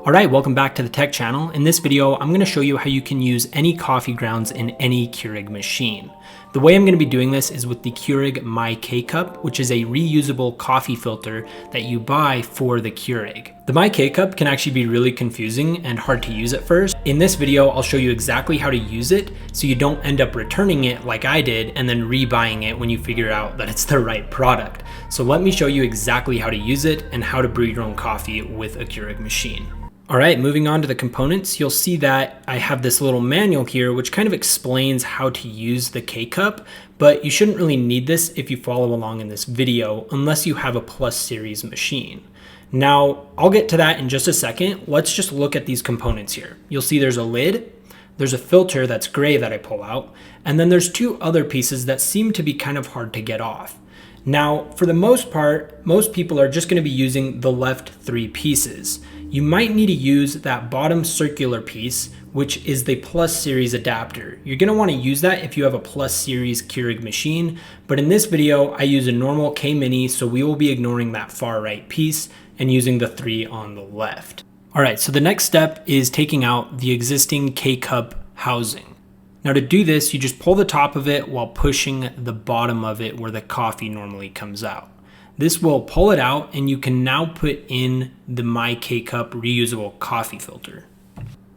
Alright, welcome back to the Tech Channel. In this video, I'm going to show you how you can use any coffee grounds in any Keurig machine. The way I'm going to be doing this is with the Keurig My K-Cup, which is a reusable coffee filter that you buy for the Keurig. The My K-Cup can actually be really confusing and hard to use at first. In this video, I'll show you exactly how to use it so you don't end up returning it like I did and then rebuying it when you figure out that it's the right product. So let me show you exactly how to use it and how to brew your own coffee with a Keurig machine. All right, moving on to the components, you'll see that I have this little manual here which kind of explains how to use the K-Cup, but you shouldn't really need this if you follow along in this video unless you have a Plus Series machine. Now, I'll get to that in just a second. Let's just look at these components here. You'll see there's a lid, there's a filter that's gray that I pull out, and then there's two other pieces that seem to be kind of hard to get off. Now, for the most part, most people are just going to be using the left three pieces. You might need to use that bottom circular piece, which is the Plus Series adapter. You're going to want to use that if you have a Plus Series Keurig machine, but in this video, I use a normal kmini, so we will be ignoring that far right piece and using the three on the left. All right, so the next step is taking out the existing K-Cup housing. Now to do this, you just pull the top of it while pushing the bottom of it where the coffee normally comes out. This will pull it out and you can now put in the My K-Cup reusable coffee filter.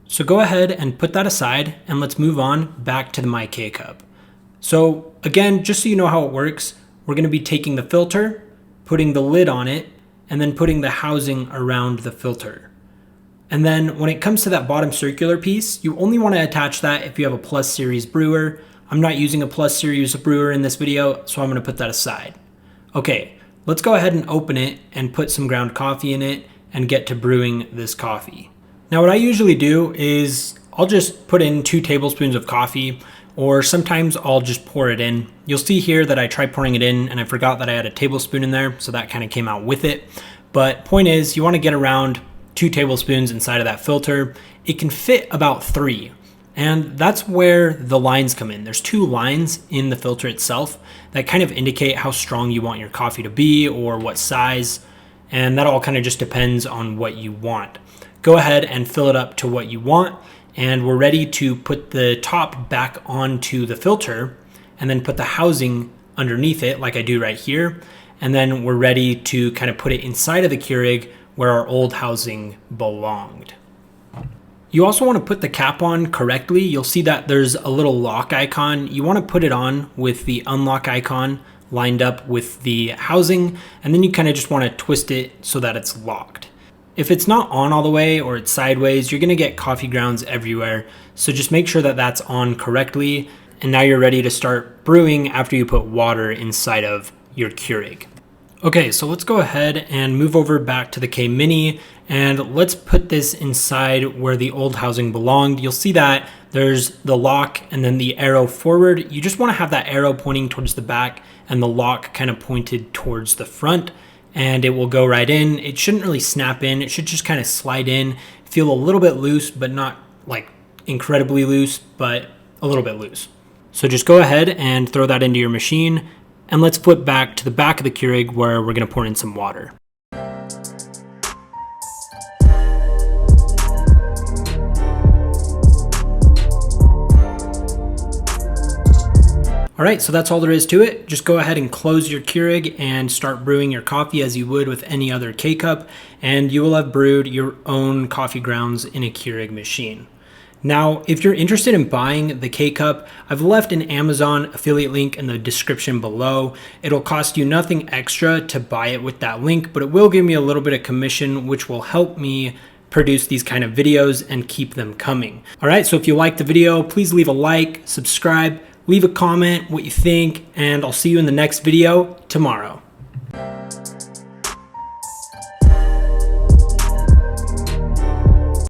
So go ahead and put that aside and let's move on back to the My K-Cup. So again, just so you know how it works, we're going to be taking the filter, putting the lid on it, and then putting the housing around the filter. And then when it comes to that bottom circular piece, you only want to attach that if you have a Plus Series brewer. I'm not using a Plus Series brewer in this video, so I'm going to put that aside. Okay. Let's go ahead and open it and put some ground coffee in it and get to brewing this coffee. Now what I usually do is I'll just put in 2 tablespoons of coffee, or sometimes I'll just pour it in. You'll see here that I tried pouring it in and I forgot that I had a tablespoon in there, so that kind of came out with it. But point is, you want to get around 2 tablespoons inside of that filter. It can fit about 3. And that's where the lines come in. There's 2 lines in the filter itself that kind of indicate how strong you want your coffee to be or what size. And that all kind of just depends on what you want. Go ahead and fill it up to what you want. And we're ready to put the top back onto the filter and then put the housing underneath it like I do right here. And then we're ready to kind of put it inside of the Keurig where our old housing belonged. You also want to put the cap on correctly. You'll see that there's a little lock icon. You want to put it on with the unlock icon lined up with the housing, and then you kind of just want to twist it so that it's locked. If it's not on all the way or it's sideways, you're going to get coffee grounds everywhere. So just make sure that that's on correctly. And now you're ready to start brewing after you put water inside of your Keurig. Okay, so let's go ahead and move over back to the kmini and let's put this inside where the old housing belonged. You'll see that there's the lock and then the arrow forward. You just want to have that arrow pointing towards the back and the lock kind of pointed towards the front, and it will go right in. It shouldn't really snap in. It should just kind of slide in, feel a little bit loose, but not like incredibly loose, but a little bit loose. So just go ahead and throw that into your machine. And let's flip back to the back of the Keurig where we're going to pour in some water. All right, so that's all there is to it. Just go ahead and close your Keurig and start brewing your coffee as you would with any other K-Cup, and you will have brewed your own coffee grounds in a Keurig machine. Now, if you're interested in buying the K-Cup, I've left an Amazon affiliate link in the description below. It'll cost you nothing extra to buy it with that link, but it will give me a little bit of commission, which will help me produce these kind of videos and keep them coming. All right, so if you liked the video, please leave a like, subscribe, leave a comment, what you think, and I'll see you in the next video tomorrow.